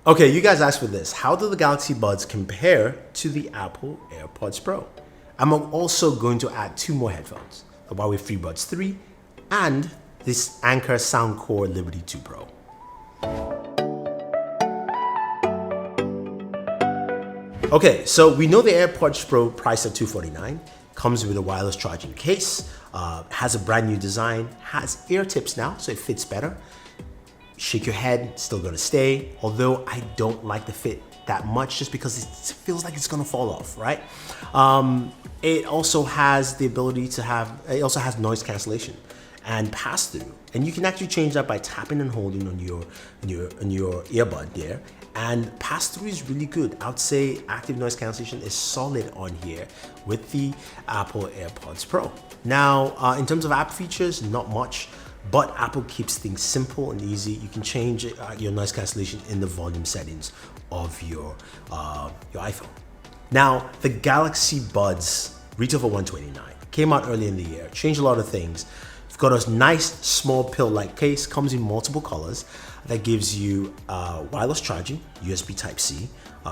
Okay, you guys asked for this. How do the Galaxy Buds compare to the Apple AirPods Pro? I'm also going to add two more headphones, the Huawei FreeBuds 3 and this Anker Soundcore Liberty 2 Pro. Okay, so we know the AirPods Pro priced at $249, comes with a wireless charging case, has a brand new design, has ear tips now, so it fits better. Shake your head, still gonna stay, although I don't like the fit that much just because it feels like it's gonna fall off, right? It also has the ability to it also has noise cancellation and pass through. And you can actually change that by tapping and holding on your earbud there. And pass through is really good. I would say active noise cancellation is solid on here with the Apple AirPods Pro. Now, in terms of app features, not much. But Apple keeps things simple and easy. You can change your noise cancellation in the volume settings of your iPhone. Now, the Galaxy Buds retail for $129. Came out early in the year, changed a lot of things. It's got a nice small pill-like case, comes in multiple colors that gives you wireless charging, USB Type-C,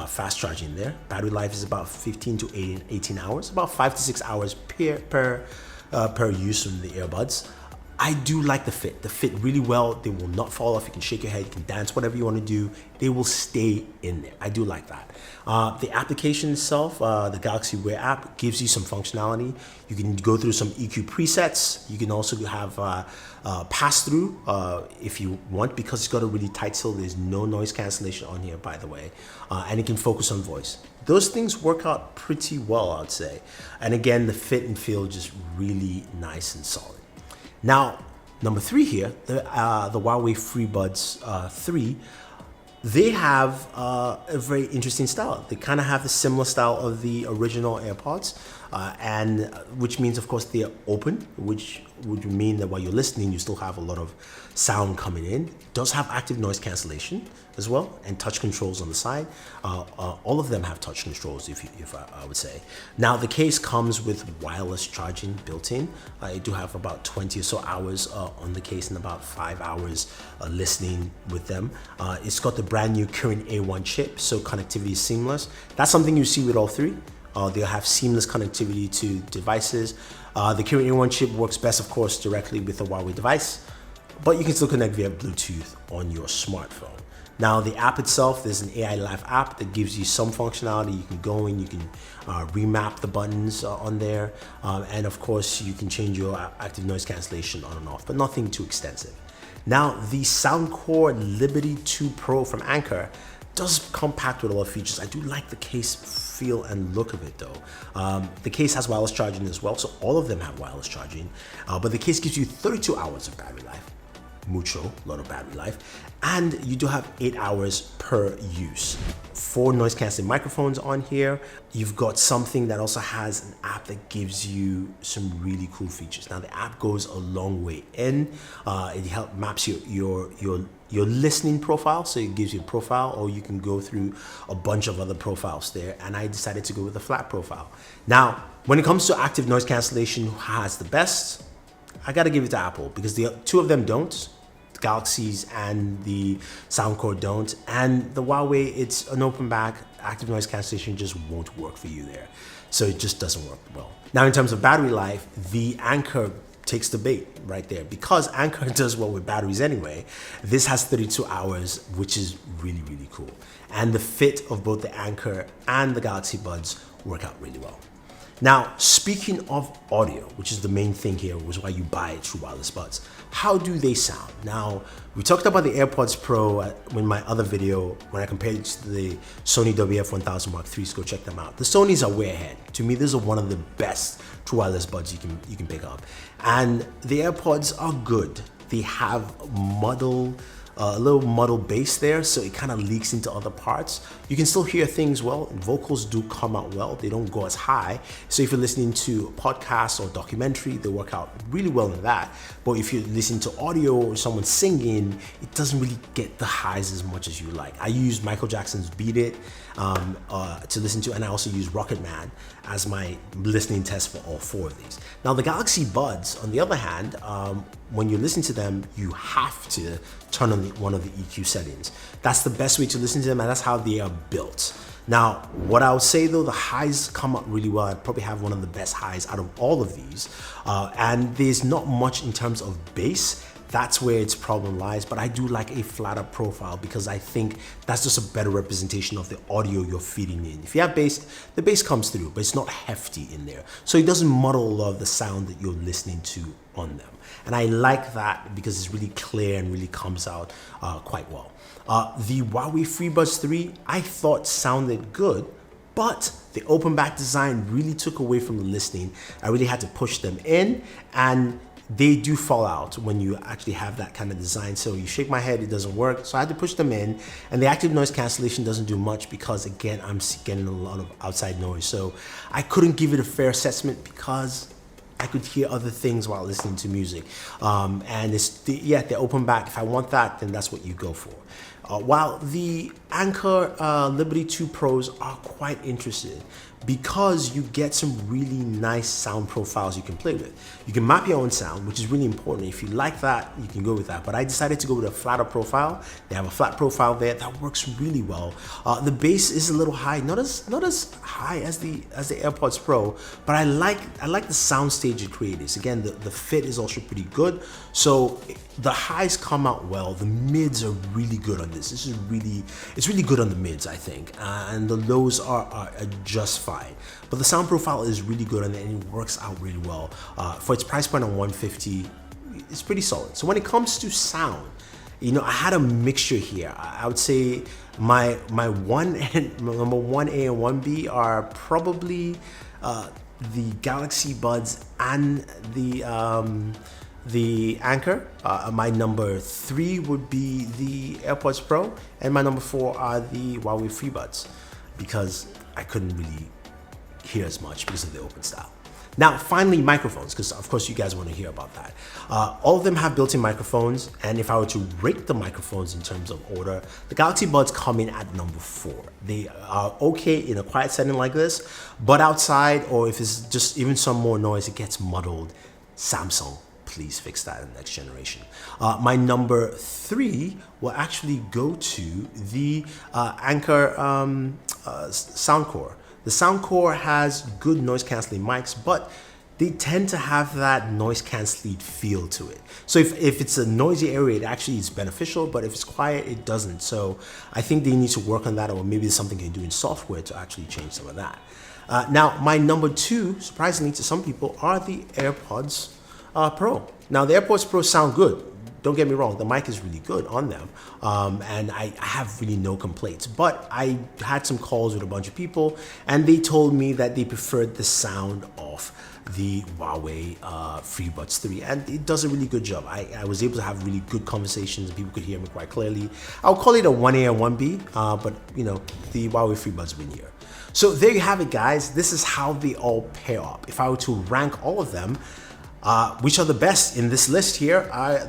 fast charging there. Battery life is about 15 to 18 hours, about 5 to 6 hours per use from the earbuds. I do like the fit. They fit really well. They will not fall off. You can shake your head, you can dance, whatever you want to do. They will stay in there. I do like that. The application itself, the Galaxy Wear app, gives you some functionality. You can go through some EQ presets. You can also have pass-through if you want, because it's got a really tight seal. There's no noise cancellation on here, by the way. And it can focus on voice. Those things work out pretty well, I'd say. And again, the fit and feel just really nice and solid. Now, number 3 here, the Huawei FreeBuds 3, they have a very interesting style. They kind of have the similar style of the original AirPods, and which means, of course, they're open, which would mean that while you're listening, you still have a lot of sound coming in. It does have active noise cancellation as well, and touch controls on the side. All of them have touch controls, if I would say. Now, the case comes with wireless charging built in. I do have about 20 or so hours on the case and about 5 hours listening with them. It's got the brand new Kirin A1 chip, so connectivity is seamless. That's something you see with all three. They'll have seamless connectivity to devices. The Kirin A1 chip works best, of course, directly with a Huawei device, but you can still connect via Bluetooth on your smartphone. Now, the app itself, there's an AI Live app that gives you some functionality. You can go in, you can remap the buttons on there, and of course, you can change your active noise cancellation on and off, but nothing too extensive. Now, the Soundcore Liberty 2 Pro from Anker does come packed with a lot of features. I do like the case feel and look of it though. The case has wireless charging as well, so all of them have wireless charging, but the case gives you 32 hours of battery life. Mucho, a lot of battery life, and you do have 8 hours per use. 4 noise canceling microphones on here. You've got something that also has an app that gives you some really cool features. Now, the app goes a long way in. It maps your listening profile, so it gives you a profile, or you can go through a bunch of other profiles there, and I decided to go with a flat profile. Now, when it comes to active noise cancellation, who has the best? I gotta give it to Apple, because the two of them don't. The Galaxies and the Soundcore don't, and the Huawei, it's an open back. Active noise cancellation just won't work for you there, so it just doesn't work well. Now, in terms of battery life, the Anker takes the bait right there, because Anker does well with batteries anyway. This has 32 hours, which is really, really cool, and the fit of both the Anker and the Galaxy Buds work out really well. Now, speaking of audio, which is the main thing here, was why you buy true wireless buds. How do they sound? Now, we talked about the AirPods Pro in my other video when I compared it to the Sony WF-1000 Mark IIIs. Go check them out. The Sonys are way ahead. To me, these are one of the best true wireless buds you can pick up. And the AirPods are good. They have a little muddle bass there, so it kind of leaks into other parts. You can still hear things well. Vocals do come out well. They don't go as high. So if you're listening to a podcast or documentary, they work out really well in that. But if you listen to audio or someone singing, it doesn't really get the highs as much as you like. I use Michael Jackson's Beat It to listen to, and I also use Rocket Man as my listening test for all 4 of these. Now, the Galaxy Buds, on the other hand, when you listen to them, you have to turn on one of the EQ settings. That's the best way to listen to them, and that's how they are built. Now, what I would say though, the highs come up really well. I probably have one of the best highs out of all of these. And there's not much in terms of bass. That's where its problem lies, but I do like a flatter profile because I think that's just a better representation of the audio you're feeding in. If you have bass, the bass comes through, but it's not hefty in there. So it doesn't muddle a lot of the sound that you're listening to on them. And I like that because it's really clear and really comes out quite well. The Huawei FreeBuds 3, I thought sounded good, but the open back design really took away from the listening. I really had to push them in, and they do fall out when you actually have that kind of design. So you shake my head, it doesn't work. So I had to push them in, and the active noise cancellation doesn't do much because again, I'm getting a lot of outside noise. So I couldn't give it a fair assessment because I could hear other things while listening to music. And it's the open back, if I want that, then that's what you go for. While the Anker Liberty 2 Pros are quite interested because you get some really nice sound profiles you can play with. You can map your own sound, which is really important. If you like that, you can go with that. But I decided to go with a flatter profile. They have a flat profile there that works really well. The bass is a little high, not as high as the AirPods Pro, but I like the sound stage it creates. Again, the fit is also pretty good. So the highs come out well. The mids are really good on this. It's really good on the mids, I think, and the lows are just fine. But the sound profile is really good and it works out really well. For its price point on $150, it's pretty solid. So when it comes to sound, you know, I had a mixture here. I would say my number 1A and 1B are probably the Galaxy Buds and the Anker. My number 3 would be the AirPods Pro, and my number 4 are the Huawei FreeBuds because I couldn't really hear as much because of the open style. Now, finally, microphones, because of course you guys want to hear about that. All of them have built-in microphones, and if I were to rate the microphones in terms of order, the Galaxy Buds come in at number 4. They are okay in a quiet setting like this, but outside, or if it's just even some more noise, it gets muddled. Samsung, please fix that in the next generation. My number 3 will actually go to the Anker Soundcore. The Soundcore has good noise cancelling mics, but they tend to have that noise cancelling feel to it. So if it's a noisy area, it actually is beneficial, but if it's quiet, it doesn't. So I think they need to work on that, or maybe there's something you can do in software to actually change some of that. Now, my number 2, surprisingly to some people, are the AirPods Pro. Now, the AirPods Pro sound good. Don't get me wrong, the mic is really good on them, and I have really no complaints. But I had some calls with a bunch of people, and they told me that they preferred the sound of the Huawei FreeBuds 3, and it does a really good job. I was able to have really good conversations, and people could hear me quite clearly. I'll call it a 1A and 1B, but you know, the Huawei FreeBuds win here. So there you have it, guys. This is how they all pair up. If I were to rank all of them, which are the best in this list here?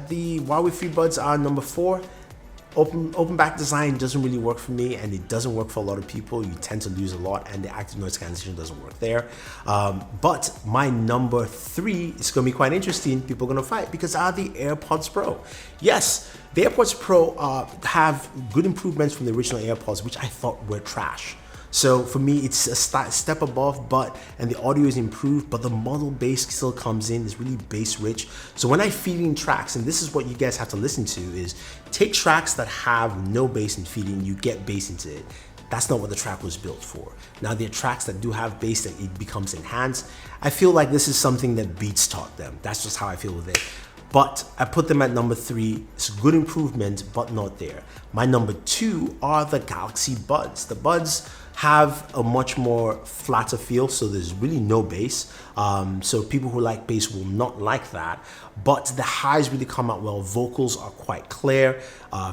The Huawei FreeBuds are number 4. Open back design doesn't really work for me, and it doesn't work for a lot of people. You tend to lose a lot, and the active noise cancellation doesn't work there. But my number 3 is going to be quite interesting. People are going to fight because are the AirPods Pro. Yes, the AirPods Pro have good improvements from the original AirPods, which I thought were trash. So for me, it's a step above, and the audio is improved, but the model bass still comes in. It's really bass rich. So when I feed in tracks, and this is what you guys have to listen to, is take tracks that have no bass and feed in, you get bass into it. That's not what the track was built for. Now there are tracks that do have bass that it becomes enhanced. I feel like this is something that Beats taught them. That's just how I feel with it. But I put them at number 3. It's a good improvement, but not there. My number 2 are the Galaxy Buds. The Buds have a much more flatter feel, so there's really no bass. So people who like bass will not like that, but the highs really come out well. Vocals are quite clear,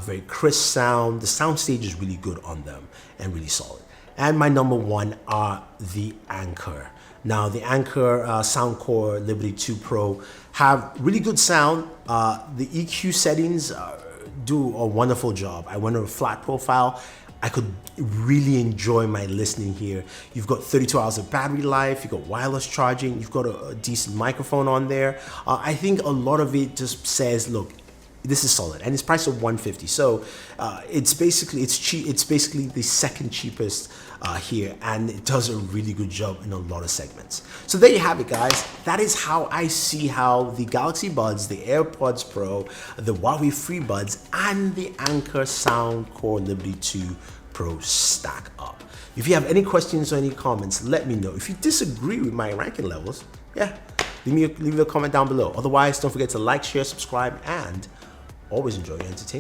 very crisp sound. The sound stage is really good on them and really solid. And my number 1 are the Anker. Now the Anker Soundcore Liberty 2 Pro have really good sound. The EQ settings do a wonderful job. I went on a flat profile. I could really enjoy my listening here. You've got 32 hours of battery life, you've got wireless charging, you've got a decent microphone on there. I think a lot of it just says, look, this is solid, and it's priced at $150. So it's basically cheap. It's basically the second cheapest here, and it does a really good job in a lot of segments. So there you have it, guys. That is how I see how the Galaxy Buds, the AirPods Pro, the Huawei FreeBuds, and the Anker Soundcore Liberty 2 Pro stack up. If you have any questions or any comments, let me know. If you disagree with my ranking levels, yeah, leave me a comment down below. Otherwise, don't forget to like, share, subscribe, and always enjoy your entertainment.